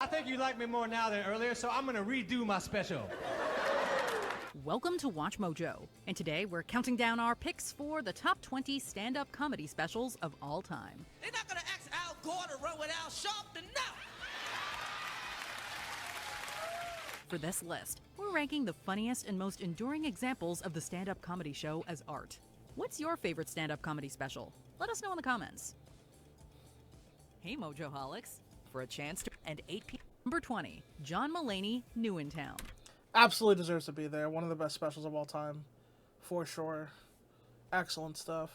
I think you like me more now than earlier, so I'm gonna redo my special. Welcome to Watch Mojo, and today we're counting down our picks for the top 20 stand-up comedy specials of all time. They're not gonna ask Al Gore to run with Al Sharpton, no! For this list, we're ranking the funniest and most enduring examples of the stand-up comedy show as art. What's your favorite stand-up comedy special? Let us know in the comments. Hey Mojoholics, for a chance to end 8 p.m. Number 20, John Mulaney, New in Town. Absolutely deserves to be there. One of the best specials of all time, for sure. Excellent stuff.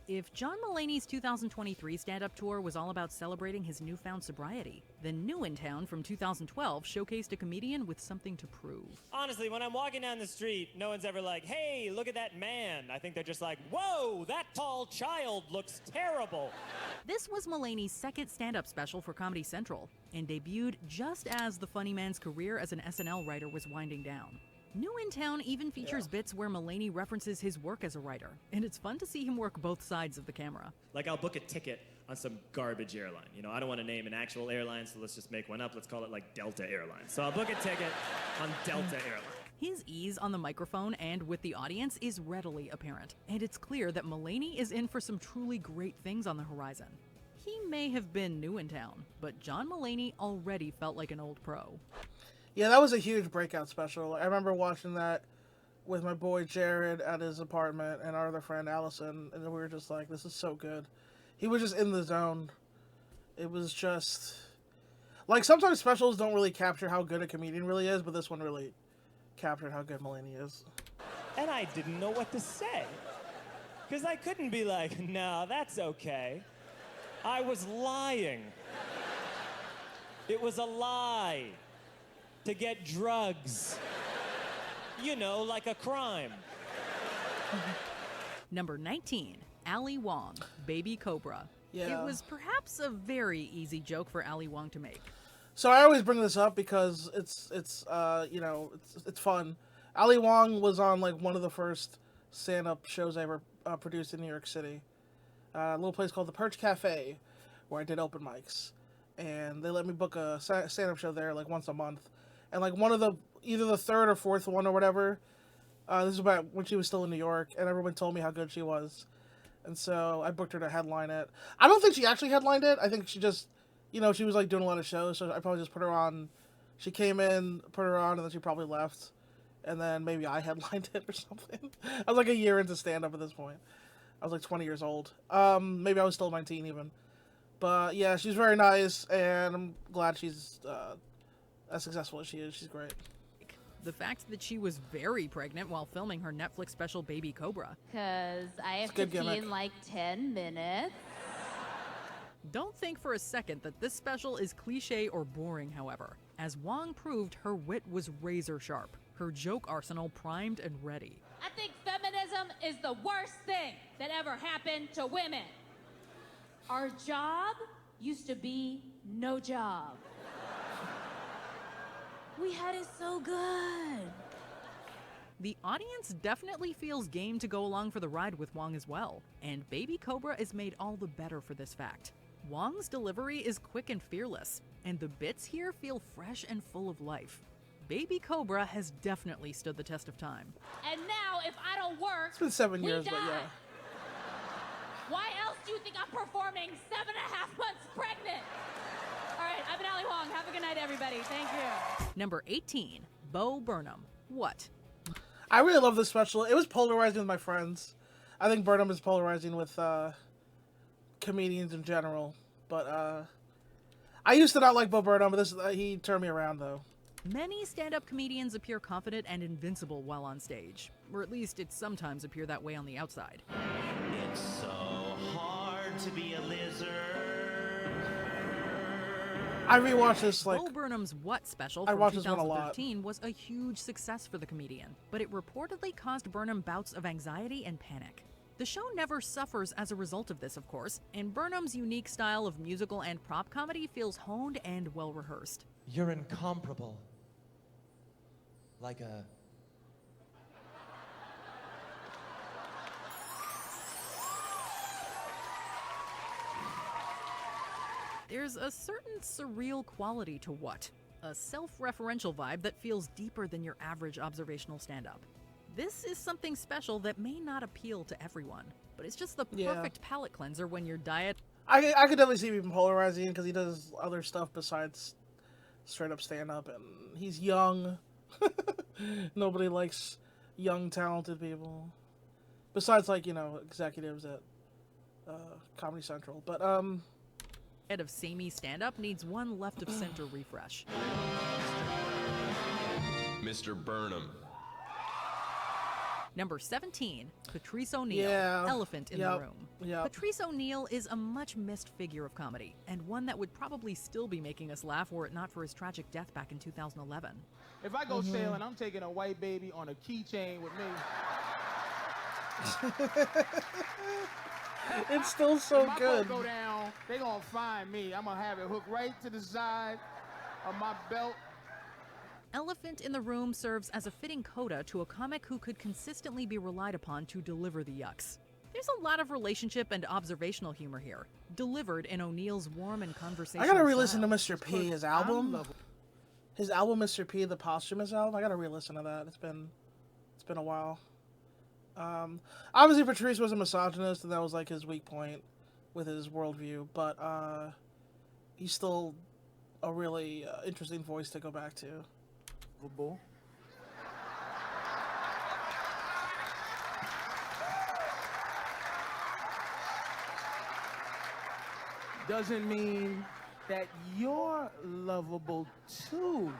If John Mulaney's 2023 stand-up tour was all about celebrating his newfound sobriety, then New in Town from 2012 showcased a comedian with something to prove. Honestly, when I'm walking down the street, no one's ever like, hey, look at that man. I think they're just like, whoa, that tall child looks terrible. This was Mulaney's second stand-up special for Comedy Central, and debuted just as the funny man's career as an SNL writer was winding down. New in Town even features bits where Mulaney references his work as a writer, and it's fun to see him work both sides of the camera. Like, I'll book a ticket on some garbage airline. You know, I don't want to name an actual airline, so let's just make one up. Let's call it, like, Delta Airlines. So I'll book a ticket on Delta Airlines. His ease on the microphone and with the audience is readily apparent, and it's clear that Mulaney is in for some truly great things on the horizon. He may have been new in town, but John Mulaney already felt like an old pro. Yeah, that was a huge breakout special. I remember watching that with my boy Jared at his apartment and our other friend Allison, and we were just like, this is so good. He was just in the zone. It was just... Like, sometimes specials don't really capture how good a comedian really is, but this one really captured how good Mulaney is. And I didn't know what to say. Because I couldn't be like, no, that's okay. I was lying. It was a lie. To get drugs. You know, like a crime. Number 19, Ali Wong, Baby Cobra. Yeah. It was perhaps a very easy joke for Ali Wong to make. So I always bring this up because it's fun. Ali Wong was on like one of the first stand-up shows I ever produced in New York City. A little place called the Perch Cafe, where I did open mics, and they let me book a stand-up show there like once a month. And like one of the either the third or fourth one or whatever, this is about when she was still in New York, and everyone told me how good she was, and so I booked her to headline it. I don't think she actually headlined it. I think she just, she was like doing a lot of shows, so I probably just put her on. She came in, put her on, and then she probably left, and then maybe I headlined it or something. I was like a year into stand-up at this point. I was like 20 years old. Maybe I was still 19 even. But yeah, she's very nice, and I'm glad she's as successful as she is. She's great. The fact that she was very pregnant while filming her Netflix special Baby Cobra. Because I have a to good pee gimmick. in like 10 minutes. Don't think for a second that this special is cliche or boring, however. As Wong proved, her wit was razor sharp, her joke arsenal primed and ready. I think feminism is the worst thing that ever happened to women. Our job used to be no job. We had it so good. The audience definitely feels game to go along for the ride with Wong as well, and Baby Cobra is made all the better for this fact. Wong's delivery is quick and fearless, and the bits here feel fresh and full of life. Baby Cobra has definitely stood the test of time. And now, if I don't work, It's been 7 we years, die. but yeah. Why else do you think I'm performing 7.5 months pregnant? All right, I've been Ali Wong. Have a good night, everybody. Thank you. Number 18, Bo Burnham. What? I really love this special. It was polarizing with my friends. I think Burnham is polarizing with comedians in general. But I used to not like Bo Burnham, but he turned me around, though. Many stand-up comedians appear confident and invincible while on stage, or at least it sometimes appear that way on the outside. It's so hard to be a lizard. I rewatched this like Bo Burnham's What special I from watched this one a lot. 2013 was a huge success for the comedian, but it reportedly caused Burnham bouts of anxiety and panic. The show never suffers as a result of this, of course, and Burnham's unique style of musical and prop comedy feels honed and well-rehearsed. You're incomparable. Like a... There's a certain surreal quality to what? A self-referential vibe that feels deeper than your average observational stand-up. This is something special that may not appeal to everyone, but it's just the Yeah. perfect palate cleanser when your diet I could definitely see him polarizing because he does other stuff besides straight up stand up, and he's young. Nobody likes young, talented people. Besides, like, you know, executives at Comedy Central. But, of samey stand-up needs one left-of-center refresh. Mr. Burnham. Number 17, Patrice O'Neal, Yeah. Elephant in Yep. the Room. Yep. Patrice O'Neal is a much missed figure of comedy, and one that would probably still be making us laugh were it not for his tragic death back in 2011. If I go sailing, I'm taking a white baby on a keychain with me. it's still so If my good. boat go down, they gonna find me. I'm gonna have it hooked right to the side of my belt. Elephant in the Room serves as a fitting coda to a comic who could consistently be relied upon to deliver the yucks. There's a lot of relationship and observational humor here, delivered in O'Neal's warm and conversational I gotta re-listen to style. Mr. P, his album. His album, Mr. P, the posthumous album. I gotta re-listen to that. It's been a while. Obviously, Patrice was a misogynist, and that was like his weak point with his worldview. But he's still a really interesting voice to go back to. Doesn't mean that you're lovable too.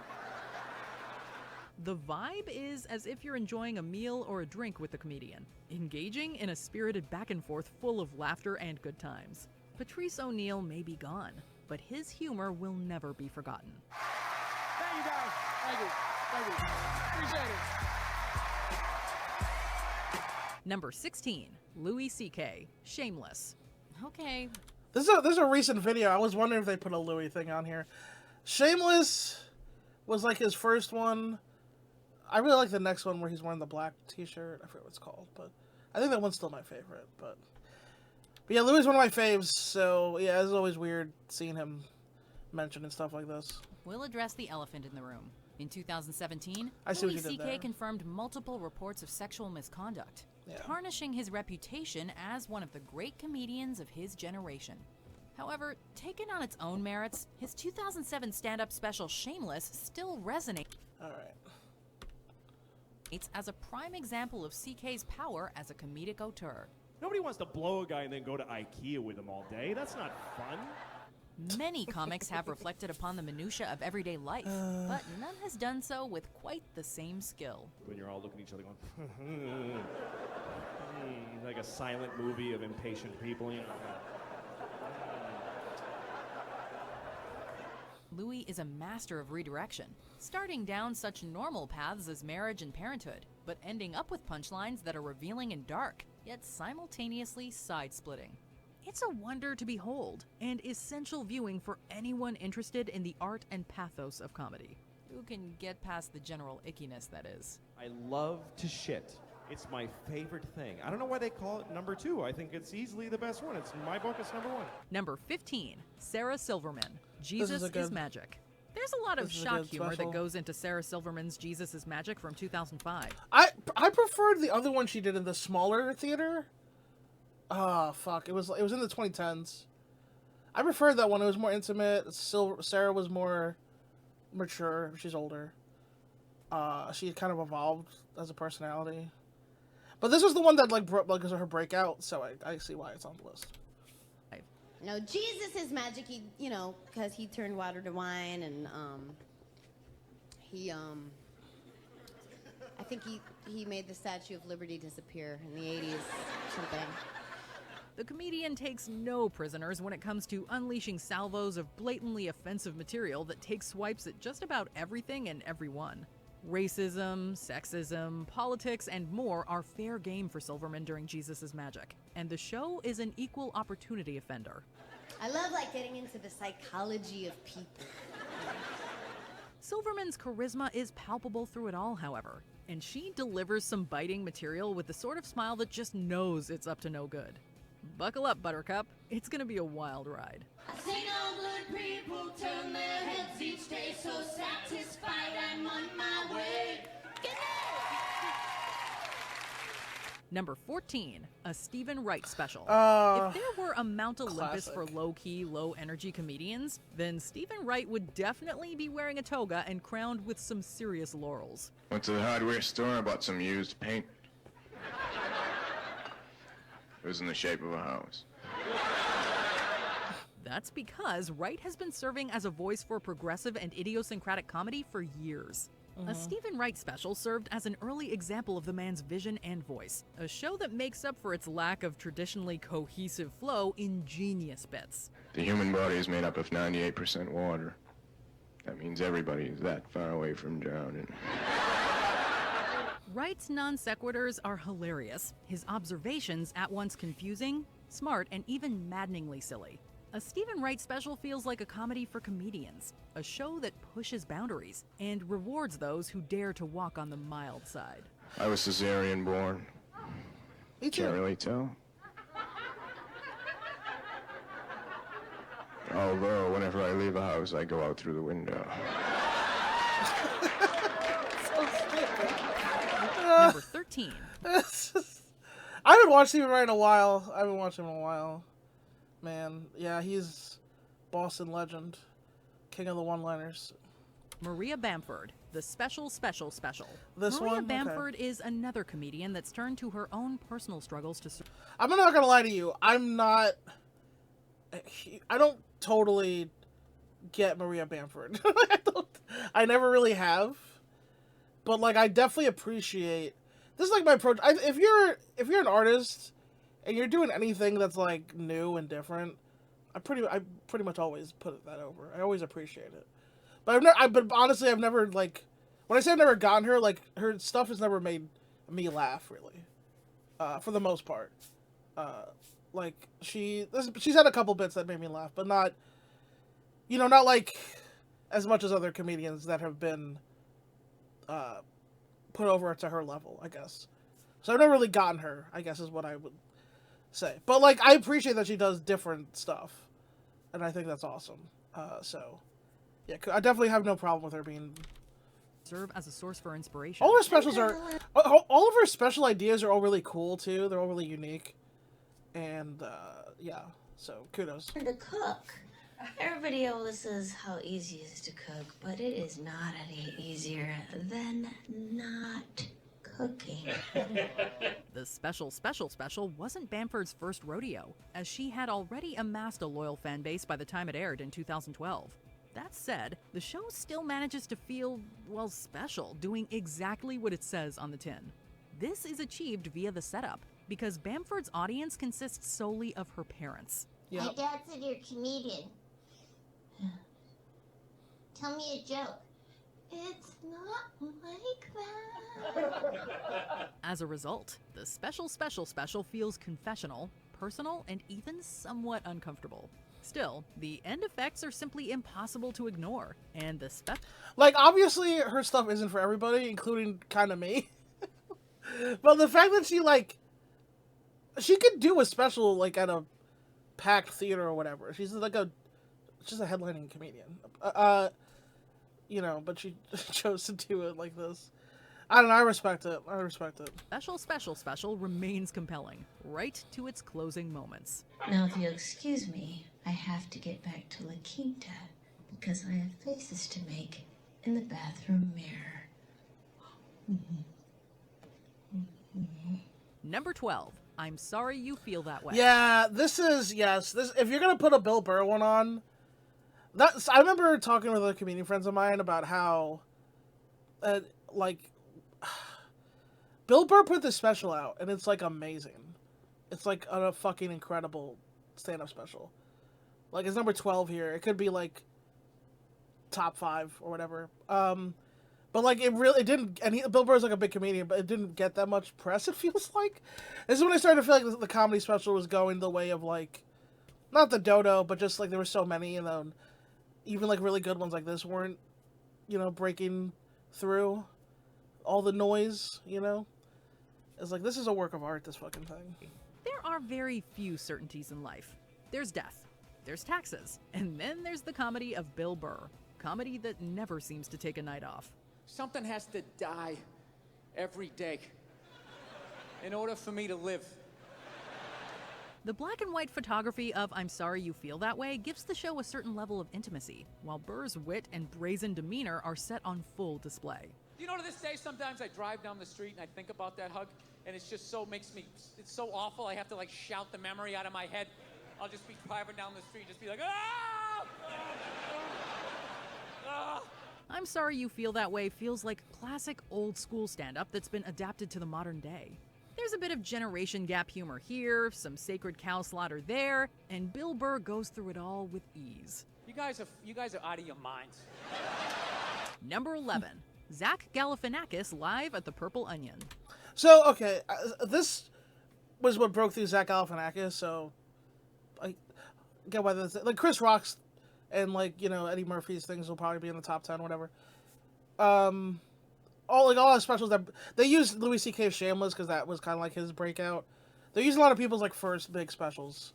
The vibe is as if you're enjoying a meal or a drink with the comedian, engaging in a spirited back and forth full of laughter and good times. Patrice O'Neal may be gone, but his humor will never be forgotten. Thank you guys. Thank you. Thank you. Appreciate it. Number 16, Louis C.K., Shameless. Okay, There's a recent video. I was wondering if they put a Louis thing on here. Shameless was like his first one. I really like the next one where he's wearing the black t-shirt. I forget what it's called, but I think that one's still my favorite. But yeah, Louis is one of my faves. So yeah, it's always weird seeing him mentioned and stuff like this. we'll address the elephant in the room. In 2017, I see what Louis you did C.K. there. confirmed multiple reports of sexual misconduct, Yeah. tarnishing his reputation as one of the great comedians of his generation. However, taken on its own merits, his 2007 stand-up special Shameless still resonates All right. as a prime example of CK's power as a comedic auteur. Nobody wants to blow a guy and then go to IKEA with him all day. That's not fun. Many comics have reflected upon the minutia of everyday life, but none has done so with quite the same skill. When you're all looking at each other going, like a silent movie of impatient people. You know. Louis is a master of redirection, starting down such normal paths as marriage and parenthood, but ending up with punchlines that are revealing and dark, yet simultaneously side-splitting. It's a wonder to behold, and essential viewing for anyone interested in the art and pathos of comedy. Who can get past the general ickiness, that is. I love to shit. It's my favorite thing. I don't know why they call it number 2. I think it's easily the best one. It's in my book. It's number 1. Number 15, Sarah Silverman, Jesus a is good- Magic. There's a lot of this is a shock good humor special. that goes into Sarah Silverman's Jesus is Magic from 2005. I preferred the other one she did in the smaller theater. Oh fuck! It was in the 2010s. I preferred that one. It was more intimate. Sarah was more mature. She's older. She kind of evolved as a personality. But this was the one that like was her breakout. So I see why it's on the list. No, Jesus is magic. He, because he turned water to wine, and I think he made the Statue of Liberty disappear in the 80s, something. The comedian takes no prisoners when it comes to unleashing salvos of blatantly offensive material that takes swipes at just about everything and everyone. Racism, sexism, politics, and more are fair game for Silverman during Jesus' Magic, and the show is an equal opportunity offender. I love getting into the psychology of people. Silverman's charisma is palpable through it all, however, and she delivers some biting material with the sort of smile that just knows it's up to no good. Buckle up, Buttercup. It's gonna be a wild ride. I say no good people turn their heads each day, so satisfied I'm on my way. Number 14, a Stephen Wright special. Uh, If there were a Mount Olympus classic. for low-key, low-energy comedians, then Stephen Wright would definitely be wearing a toga and crowned with some serious laurels. Went to the hardware store and bought some used paint. It was in the shape of a house. That's because Wright has been serving as a voice for progressive and idiosyncratic comedy for years. A Stephen Wright special served as an early example of the man's vision and voice, a show that makes up for its lack of traditionally cohesive flow in genius bits. The human body is made up of 98% water. That means everybody is that far away from drowning. Wright's non sequiturs are hilarious, his observations at once confusing, smart, and even maddeningly silly. A Stephen Wright special feels like a comedy for comedians, a show that pushes boundaries and rewards those who dare to walk on the mild side. I was cesarean born. Me too. Can't really tell. Although, whenever I leave a house, I go out through the window. Number 13. I haven't watched Stephen Wright in a while. I haven't watched him in a while. Man, yeah, he's Boston legend. King of the one-liners. Maria Bamford, the special. This Maria one? Okay. Bamford is another comedian that's turned to her own personal struggles to I'm not gonna lie to you. I'm not... I don't totally get Maria Bamford. I never really have. But, like, I definitely appreciate... This is, like, my approach. If you're an artist and you're doing anything that's, like, new and different, I pretty much always put that over. I always appreciate it. But but honestly, I've never, like... When I say I've never gotten her, like, her stuff has never made me laugh, really. For the most part. Like, she's had a couple bits that made me laugh, but not... You know, not, like, as much as other comedians that have been... put over to her level, I guess. So I've never really gotten her, I guess is what I would say. But, like, I appreciate that she does different stuff. And I think that's awesome. So, yeah, I definitely have no problem with her being... serve as a source for inspiration. All her specials are... All of her special ideas are all really cool, too. They're all really unique. And, yeah. So, kudos. To cook. Everybody always says how easy it is to cook, but it is not any easier than not cooking. The special wasn't Bamford's first rodeo, as she had already amassed a loyal fan base by the time it aired in 2012. That said, the show still manages to feel, well, special, doing exactly what it says on the tin. This is achieved via the setup, because Bamford's audience consists solely of her parents. My dad said you're a comedian. Tell me a joke. It's not like that. As a result, the special feels confessional, personal, and even somewhat uncomfortable. Still, the end effects are simply impossible to ignore, and the Like, obviously, her stuff isn't for everybody, including kind of me. But the fact that she could do a special, like, at a packed theater or whatever. She's a headlining comedian. You know, but she chose to do it like this. I don't know, I respect it. Special remains compelling, right to its closing moments. Now, if you'll excuse me, I have to get back to La Quinta because I have faces to make in the bathroom mirror. Number 12, I'm Sorry You Feel That Way. Yeah, this if you're gonna put a Bill Burr one on, I remember talking with other comedian friends of mine about how, like, Bill Burr put this special out, and it's, like, amazing. It's, like, a fucking incredible stand-up special. Like, it's number 12 here. It could be, like, top 5 or whatever. But, like, it didn't, and Bill Burr's, like, a big comedian, but it didn't get that much press, it feels like. This is when I started to feel like the comedy special was going the way of, like, not the dodo, but just, like, there were so many, and then even, like, really good ones like this weren't, you know, breaking through all the noise, you know? It's like, this is a work of art, this fucking thing. There are very few certainties in life. There's death. There's Taxes. And then there's the comedy of Bill Burr. Comedy that never seems to take a night off. Something has to die every day in order for me to live. The black and white photography of I'm Sorry You Feel That Way gives the show a certain level of intimacy, while Burr's wit and brazen demeanor are set on full display. You know, to this day, sometimes I drive down the street and I think about that hug, and it's just so it's so awful. I have to like shout the memory out of my head. I'll just be driving down the street, just be like, ah! Ah! I'm Sorry You Feel That Way feels like classic old school stand-up that's been adapted to the modern day. There's a bit of generation gap humor here, some sacred cow slaughter there, and Bill Burr goes through it all with ease. You guys are out of your minds. Number 11, Zach Galifianakis live at the Purple Onion. So, okay, this was what broke through Zach Galifianakis, so I get why this, like, Chris Rock's and, like, you know, Eddie Murphy's things will probably be in the top 10, whatever. All the specials that they used Louis C.K.'s Shameless because that was kind of like his breakout. They used a lot of people's like first big specials,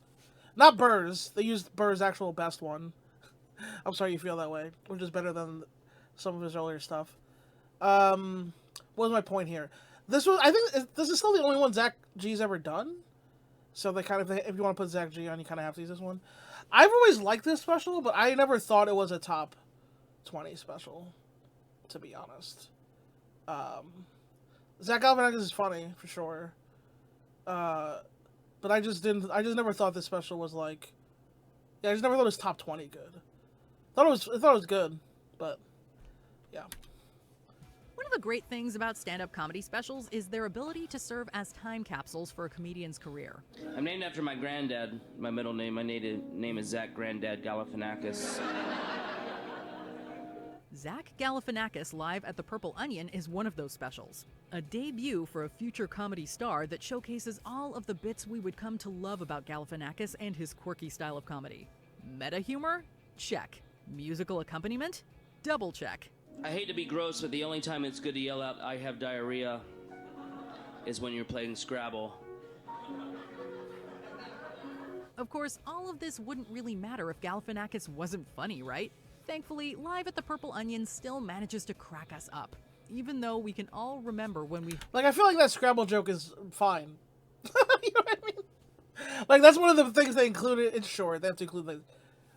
not Burr's. They used Burr's actual best one. I'm Sorry You Feel That Way, which is better than some of his earlier stuff. What was my point here? This is still the only one Zach G's ever done. So they kind of, if you want to put Zach G on, you kind of have to use this one. I've always liked this special, but I never thought it was a top 20 special, to be honest. Zach Galifianakis is funny for sure, but I just never thought this special was like, I just never thought it was top 20 good. I thought it was good, but yeah. One of the great things about stand-up comedy specials is their ability to serve as time capsules for a comedian's career. I'm named after my granddad. My middle name, my native name is Zach Granddad Galifianakis. Zach Galifianakis live at the Purple Onion is one of those specials. A debut for a future comedy star that showcases all of the bits we would come to love about Galifianakis and his quirky style of comedy. Meta humor? Check. Musical accompaniment? Double check. I hate to be gross, but the only time it's good to yell out, "I have diarrhea," is when you're playing Scrabble. Of course, all of this wouldn't really matter if Galifianakis wasn't funny, right? Thankfully, Live at the Purple Onion still manages to crack us up, even though we can all remember when we... Like, I feel like that Scrabble joke is fine. You know what I mean? Like, that's one of the things they included. It's short. They have to include, like...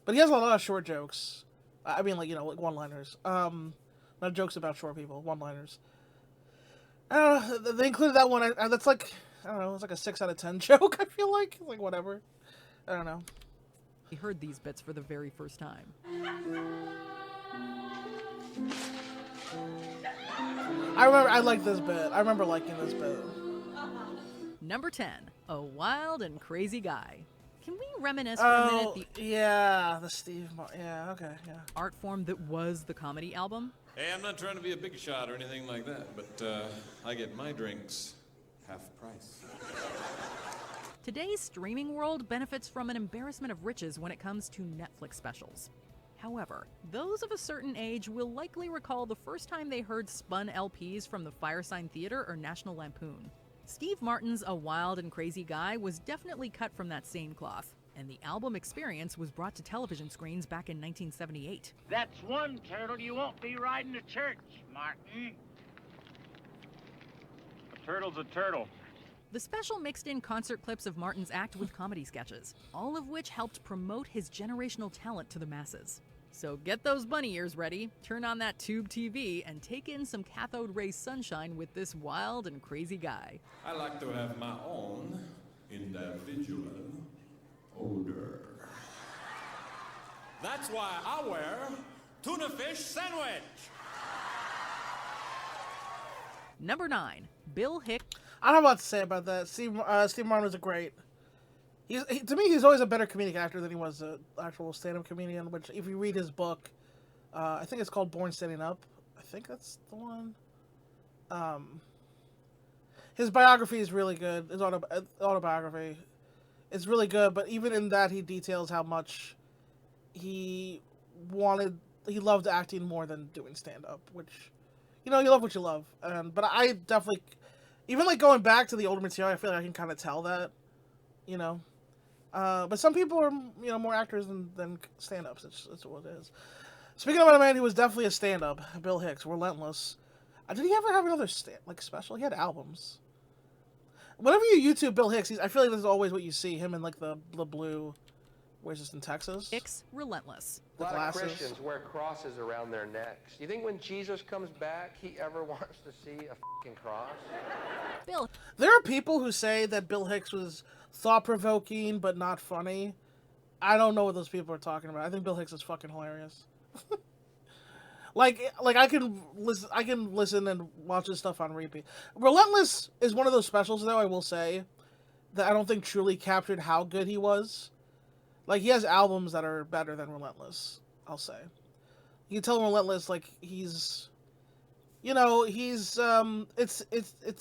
But he has a lot of short jokes. I mean, like, you know, like one-liners. Not jokes about short people, one-liners. I don't know, they included that one. That's like, I don't know, it's like a 6 out of 10 joke, I feel like. Like, whatever. I don't know. We heard these bits for the very first time. I like this bit. I remember liking this bit. Number 10, A Wild and Crazy Guy. Can we reminisce for a minute yeah, the Steve yeah, okay, yeah. art form that was the comedy album? Hey, I'm not trying to be a big shot or anything like that, but I get my drinks half price. Today's streaming world benefits from an embarrassment of riches when it comes to Netflix specials. However, those of a certain age will likely recall the first time they heard spun LPs from the Firesign Theater or National Lampoon. Steve Martin's A Wild and Crazy Guy was definitely cut from that same cloth, and the album experience was brought to television screens back in 1978. That's one turtle you won't be riding to church, Martin. A turtle's a turtle. The special mixed in concert clips of Martin's act with comedy sketches, all of which helped promote his generational talent to the masses. So get those bunny ears ready, turn on that tube TV, and take in some cathode ray sunshine with this wild and crazy guy. I like to have my own individual odor. That's why I wear tuna fish sandwich. Number 9, Bill Hicks. I don't know what to say about that. Steve Martin was a great... To me, he's always a better comedic actor than he was an actual stand-up comedian, which, if you read his book, I think it's called Born Standing Up. I think that's the one. His biography is really good. His autobiography is really good, but even in that, he details how much he loved acting more than doing stand-up, which, you know, you love what you love. But I definitely... Even, like, going back to the older material, I feel like I can kind of tell that, you know? But some people are, more actors than stand-ups. It's what it is. Speaking of a man who was definitely a stand-up, Bill Hicks, Relentless. Did he ever have another special? He had albums. Whenever you YouTube Bill Hicks, I feel like this is always what you see, him in like the blue, where's this, in Texas? Hicks, Relentless. A lot of Christians wear crosses around their necks. Do you think when Jesus comes back, he ever wants to see a fucking cross? Bill. There are people who say that Bill Hicks was thought-provoking but not funny. I don't know what those people are talking about. I think Bill Hicks is fucking hilarious. like I can listen and watch this stuff on repeat. Relentless is one of those specials, though, I will say, that I don't think truly captured how good he was. Like, he has albums that are better than Relentless, I'll say. You can tell Relentless, like, it's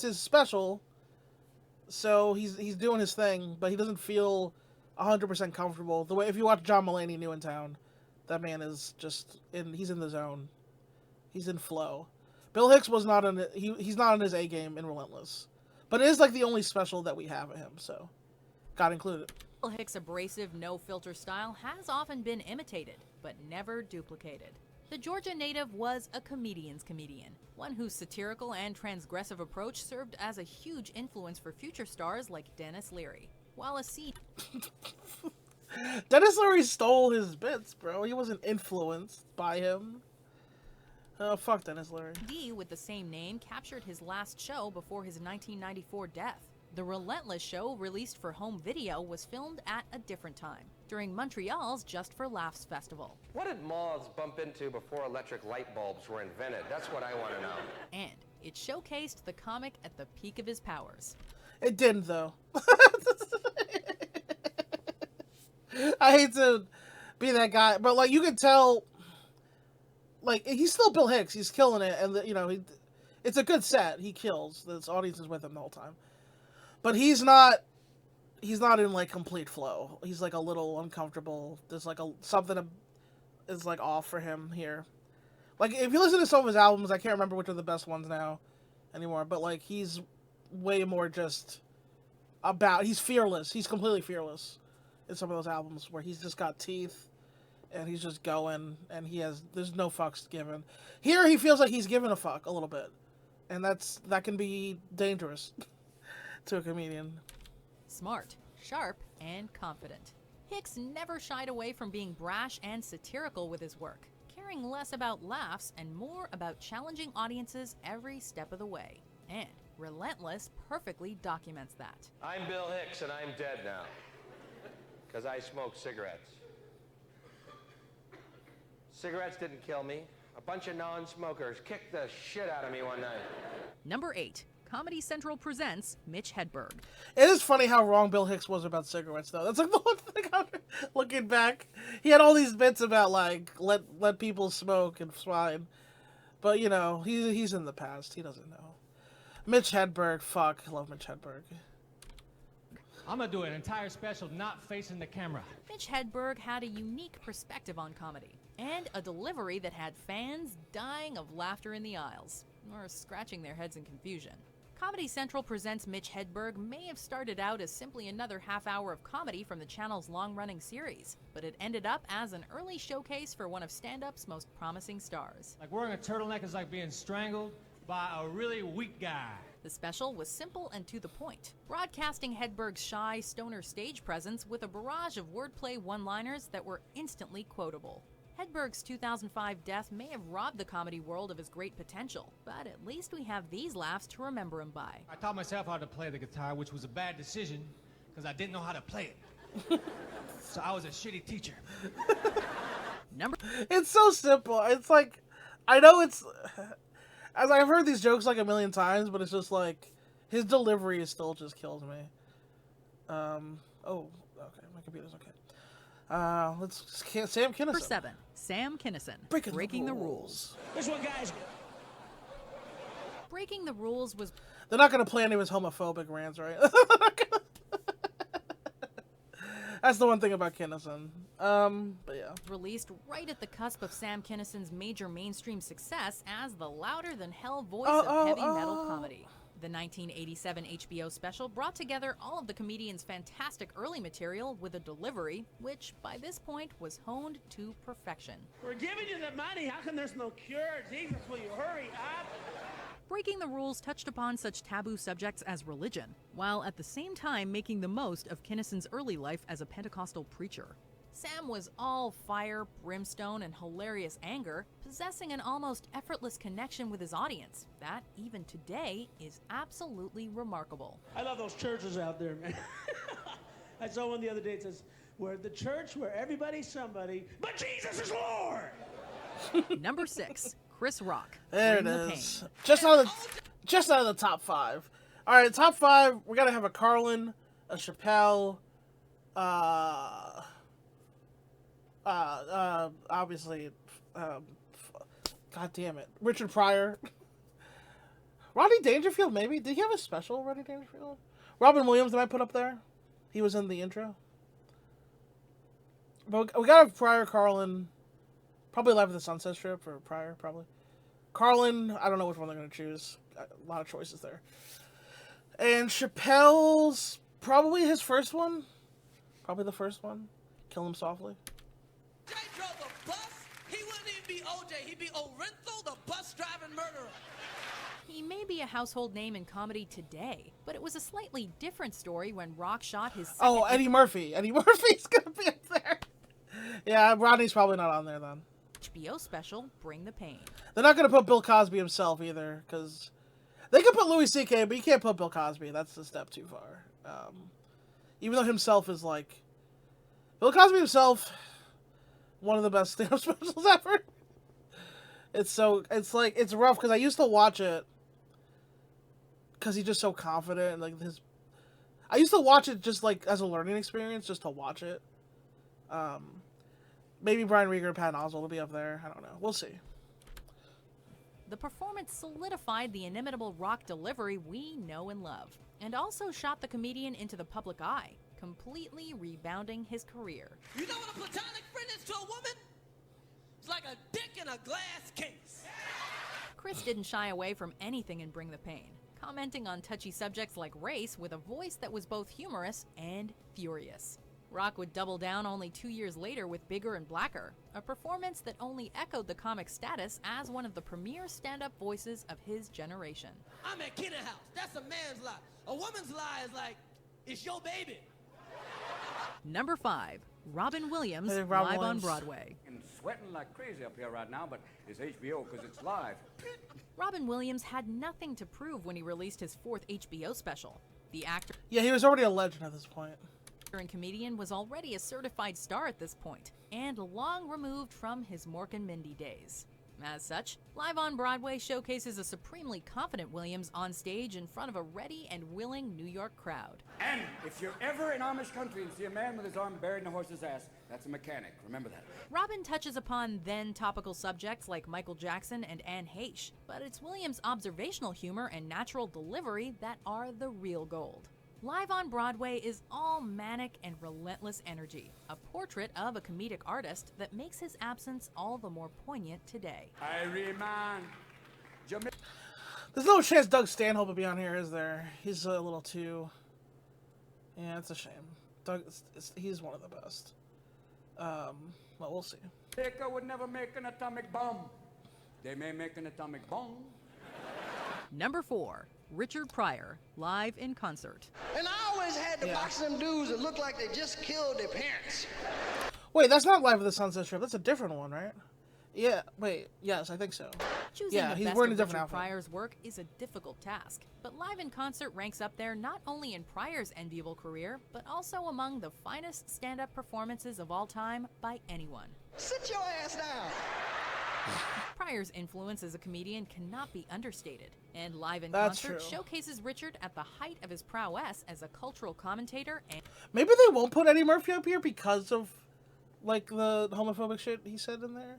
his special, so he's doing his thing, but he doesn't feel 100% comfortable. The way, if you watch John Mulaney New in Town, that man is just he's in the zone. He's in flow. Bill Hicks was not he's not in his A game in Relentless, but it is like the only special that we have of him, so got included. Bill Hicks' abrasive, no-filter style has often been imitated, but never duplicated. The Georgia native was a comedian's comedian, one whose satirical and transgressive approach served as a huge influence for future stars like Dennis Leary. While a Dennis Leary stole his bits, bro. He wasn't influenced by him. Oh, fuck Dennis Leary. D with the same name captured his last show before his 1994 death. The Relentless show, released for home video, was filmed at a different time, during Montreal's Just for Laughs festival. What did moths bump into before electric light bulbs were invented? That's what I want to know. And it showcased the comic at the peak of his powers. It didn't, though. I hate to be that guy, but, like, you can tell, like, he's still Bill Hicks. He's killing it, and, it's a good set. He kills. This audience is with him the whole time. But he's not in, like, complete flow. He's, like, a little uncomfortable. There's, like, something is, like, off for him here. Like, if you listen to some of his albums, I can't remember which are the best ones now anymore, but, like, he's way more just he's fearless. He's completely fearless in some of those albums where he's just got teeth and he's just going and there's no fucks given. Here, he feels like he's giving a fuck a little bit, and that can be dangerous to a comedian. Smart, sharp, and confident. Hicks never shied away from being brash and satirical with his work, caring less about laughs and more about challenging audiences every step of the way. And Relentless perfectly documents that. I'm Bill Hicks, and I'm dead now. Because I smoke cigarettes. Cigarettes didn't kill me. A bunch of non-smokers kicked the shit out of me one night. Number 8. Comedy Central presents Mitch Hedberg. It is funny how wrong Bill Hicks was about cigarettes, though. That's like the one thing looking back. He had all these bits about, like, let people smoke and swine. But, he's in the past. He doesn't know. Mitch Hedberg. Fuck. I love Mitch Hedberg. I'm gonna do an entire special not facing the camera. Mitch Hedberg had a unique perspective on comedy, and a delivery that had fans dying of laughter in the aisles, or scratching their heads in confusion. Comedy Central Presents Mitch Hedberg may have started out as simply another half hour of comedy from the channel's long-running series, but it ended up as an early showcase for one of stand-up's most promising stars. Like, wearing a turtleneck is like being strangled by a really weak guy. The special was simple and to the point, broadcasting Hedberg's shy, stoner stage presence with a barrage of wordplay one-liners that were instantly quotable. Hedberg's 2005 death may have robbed the comedy world of his great potential, but at least we have these laughs to remember him by. I taught myself how to play the guitar, which was a bad decision, because I didn't know how to play it. So I was a shitty teacher. It's so simple. It's like, I know it's... As I've heard these jokes like a million times, but it's just like, his delivery still just kills me. Oh, okay, my computer's okay. Sam Kinison. Number 7, Sam Kinison. Breaking the rules. This one, guys. Breaking the rules was... They're not going to play any of his homophobic rants, right? That's the one thing about Kinison. But yeah. Released right at the cusp of Sam Kinison's major mainstream success as the louder-than-hell voice of heavy metal comedy. The 1987 HBO special brought together all of the comedian's fantastic early material with a delivery, which by this point was honed to perfection. We're giving you the money. How come there's no cure? Jesus, will you hurry up? Breaking the rules touched upon such taboo subjects as religion, while at the same time making the most of Kinnison's early life as a Pentecostal preacher. Sam was all fire, brimstone, and hilarious anger, possessing an almost effortless connection with his audience that, even today, is absolutely remarkable. I love those churches out there, man. I saw one the other day. It says, "We're the church where everybody's somebody, but Jesus is Lord." Number 6, Chris Rock. There it Bring the is. Pain. Just out of the top 5. All right, top 5. We're gonna have a Carlin, a Chappelle, obviously, God damn it, Richard Pryor, Rodney Dangerfield. Maybe did he have a special? Rodney Dangerfield, Robin Williams. Did I put up there? He was in the intro. But we gotta have Pryor, Carlin, probably Live at the Sunset Strip for Pryor, probably. Carlin, I don't know which one they're gonna choose. A lot of choices there. And Chappelle's probably his first one. Probably the first one. Kill Him Softly. Jay drove a bus. He wouldn't even be OJ. He'd be Orenthal, the bus driving murderer. He may be a household name in comedy today, but it was a slightly different story when Rock shot his second Oh, Eddie Murphy. Eddie Murphy's gonna be up there. Yeah, Rodney's probably not on there then. HBO special, Bring the Pain. They're not gonna put Bill Cosby himself either, because they could put Louis C.K., but you can't put Bill Cosby. That's a step too far. Even though himself is like... Bill Cosby himself, one of the best stand-up specials ever. It's rough, because I used to watch it because he's just so confident, and like I used to watch it just like as a learning experience, just to watch it. Maybe Brian Rieger and Patton Oswalt will be up there. I don't know. We'll see. The performance solidified the inimitable Rock delivery we know and love, and also shot the comedian into the public eye, completely rebounding his career. You know what a platonic friend is to a woman? It's like a dick in a glass case. Chris didn't shy away from anything in Bring the Pain, commenting on touchy subjects like race with a voice that was both humorous and furious. Rock would double down only 2 years later with Bigger and Blacker, a performance that only echoed the comic's status as one of the premier stand-up voices of his generation. I'm at Kenner House. That's a man's lie. A woman's lie is like, it's your baby. Number 5, Robin Williams, Hey, Robin live Williams. on Broadway. I'm sweating like crazy up here right now, but it's HBO because it's live. Robin Williams had nothing to prove when he released his 4th HBO special. The actor Yeah, he was already a legend at this point. and comedian was already a certified star at this point, and long removed from his Mork and Mindy days. As such, Live on Broadway showcases a supremely confident Williams on stage in front of a ready and willing New York crowd. And if you're ever in Amish country and see a man with his arm buried in a horse's ass, that's a mechanic. Remember that. Robin touches upon then topical subjects like Michael Jackson and Anne Heche, but it's Williams' observational humor and natural delivery that are the real gold. Live on Broadway is all manic and relentless energy, a portrait of a comedic artist that makes his absence all the more poignant today. Irie There's no chance Doug Stanhope will be on here, is there? He's a little too... Yeah, it's a shame. Doug, he's one of the best. But we'll see. Jamaica would never make an atomic bomb. They may make an atomic bomb. Number 4, Richard Pryor, live in concert. And I always had to box them dudes that look like they just killed their parents. Wait, that's not Live at the Sunset Strip. That's a different one, right? Yeah, wait, yes, I think so. Choosing Yeah, the he's best wearing a of different Richard outfit. Pryor's work is a difficult task, but live in concert ranks up there not only in Pryor's enviable career, but also among the finest stand-up performances of all time by anyone. Sit your ass down. Pryor's influence as a comedian cannot be understated, and Live in That's Concert true. showcases Richard at the height of his prowess as a cultural commentator and Maybe they won't put Eddie Murphy up here because of, like, the homophobic shit he said in there?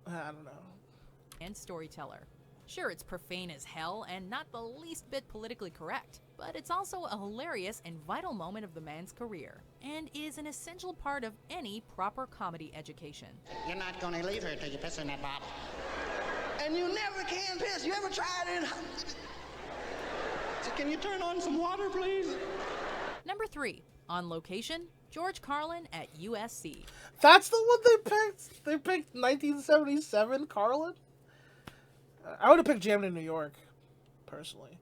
I don't know. storyteller. Sure, it's profane as hell and not the least bit politically correct, but it's also a hilarious and vital moment of the man's career, and is an essential part of any proper comedy education. You're not gonna leave her till you piss in that bottle. And you never can piss. You ever tried it? So can you turn on some water, please? Number 3, on location, George Carlin at USC. That's the one they picked. They picked 1977 Carlin. I would have picked Jammed in New York, personally.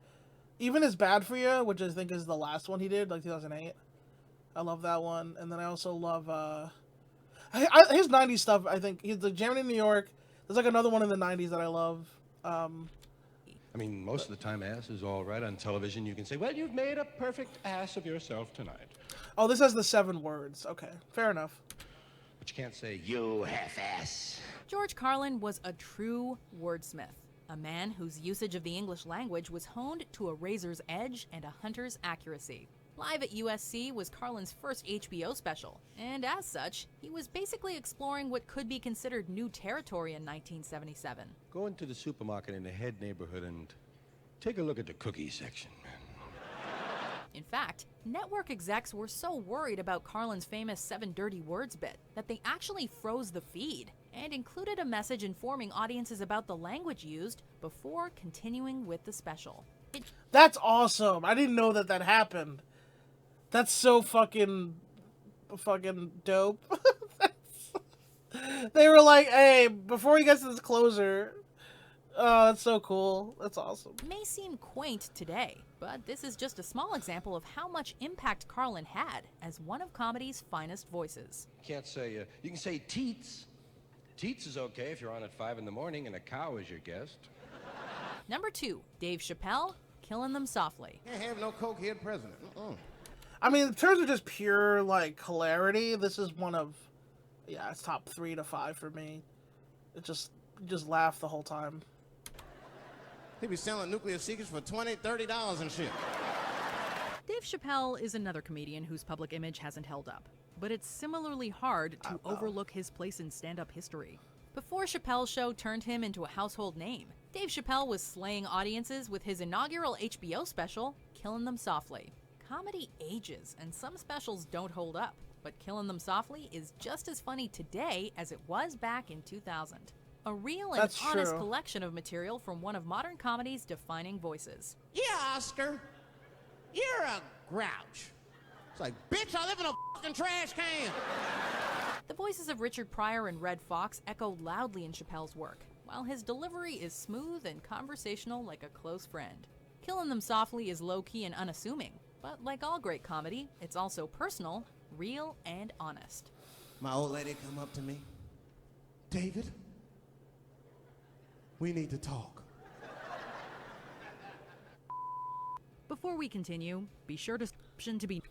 Even Is Bad For You, which I think is the last one he did, like 2008. I love that one. And then I also love his 90s stuff. I think he's the Jammed in New York. There's like another one in the 90s that I love. I mean, most of the time, ass is all right on television. You can say, well, you've made a perfect ass of yourself tonight. Oh, this has the 7 words. Okay, fair enough. But you can't say, you half-ass. George Carlin was a true wordsmith, a man whose usage of the English language was honed to a razor's edge and a hunter's accuracy. Live at USC was Carlin's first HBO special, and as such, he was basically exploring what could be considered new territory in 1977. Go into the supermarket in the Head neighborhood and take a look at the cookie section, man. In fact, network execs were so worried about Carlin's famous 7 dirty words bit that they actually froze the feed and included a message informing audiences about the language used before continuing with the special. That's awesome. I didn't know that that happened. That's so fucking dope. They were like, hey, before he gets to this closer. Oh, that's so cool. That's awesome. May seem quaint today, but this is just a small example of how much impact Carlin had as one of comedy's finest voices. You can't say, you can say teats. Teats is okay if you're on at 5 in the morning and a cow is your guest. Number 2, Dave Chappelle, Killing Them Softly. Can't have no cokehead president. I mean, in terms of just pure, like, hilarity, this is one of, yeah, it's top 3 to 5 for me. It just laugh the whole time. He be selling nuclear secrets for $20, $30 and shit. Dave Chappelle is another comedian whose public image hasn't held up, but it's similarly hard to overlook his place in stand-up history. Before Chappelle's show turned him into a household name, Dave Chappelle was slaying audiences with his inaugural HBO special, Killing Them Softly. Comedy ages, and some specials don't hold up, but Killing Them Softly is just as funny today as it was back in 2000. A real and That's honest true. collection of material from one of modern comedy's defining voices. Yeah, Oscar. You're a grouch. It's like, bitch, I live in a fucking trash can. The voices of Richard Pryor and Red Fox echo loudly in Chappelle's work, while his delivery is smooth and conversational like a close friend. Killing Them Softly is low-key and unassuming, but like all great comedy, it's also personal, real, and honest. My old lady come up to me. David, we need to talk. Before we continue, be sure to be...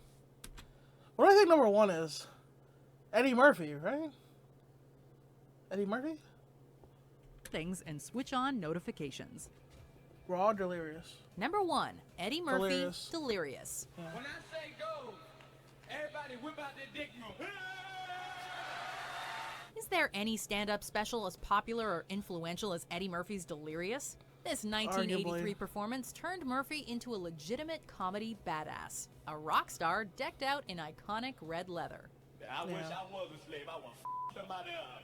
What do I think number 1 is? Eddie Murphy, right? Eddie Murphy? things and switch on notifications. Raw Delirious. Number 1, Eddie Murphy, Delirious. Delirious. When I say go, everybody whip out their dick and go, Is there any stand-up special as popular or influential as Eddie Murphy's Delirious? This 1983 Arguably. performance turned Murphy into a legitimate comedy badass, a rock star decked out in iconic red leather. I wish I was a slave. I would somebody up.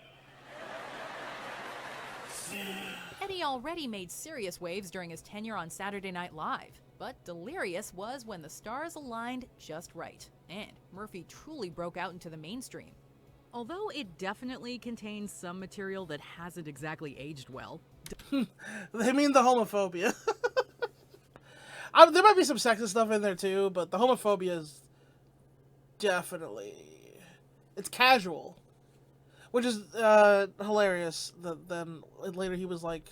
Eddie already made serious waves during his tenure on Saturday Night Live, but Delirious was when the stars aligned just right, and Murphy truly broke out into the mainstream. Although it definitely contains some material that hasn't exactly aged well. They mean the homophobia. There might be some sexist stuff in there too, but the homophobia is definitely... It's casual. Which is hilarious. Then later he was like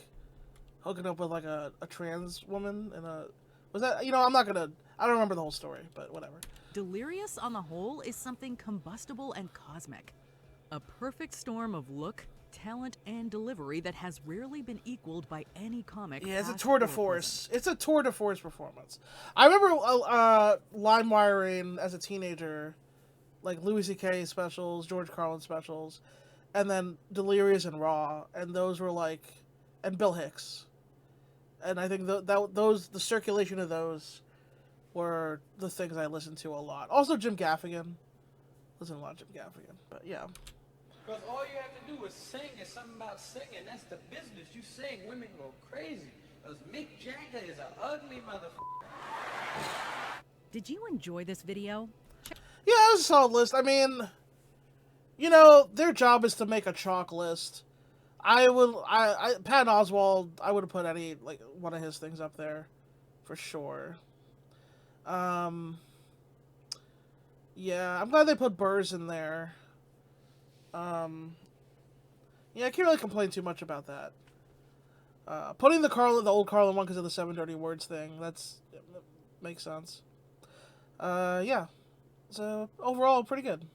hooking up with like a trans woman and a... Was that... You know, I'm not gonna... I don't remember the whole story, but whatever. Delirious on the whole is something combustible and cosmic. A perfect storm of look, talent, and delivery that has rarely been equaled by any comic. Yeah, it's a past tour de or force. It's a tour de force performance. I remember line wiring as a teenager, like Louis C.K. specials, George Carlin specials, and then Delirious and Raw, and those were like, and Bill Hicks, and I think the circulation of those were the things I listened to a lot. Also Jim Gaffigan. Listen to a lot of Jim Gaffigan, but yeah. Because all you have to do is sing and something about singing. That's the business. You sing, women go crazy. Because Mick Jagger is an ugly motherfucker. Did you enjoy this video? Yeah, it was a solid list. I mean, you know, their job is to make a chalk list. Patton Oswalt, I would have put any, like, one of his things up there, for sure. Yeah, I'm glad they put Burrs in there. Yeah, I can't really complain too much about that. Putting the old Carlin one because of the 7 dirty words thing, that makes sense. Yeah. So, overall, pretty good.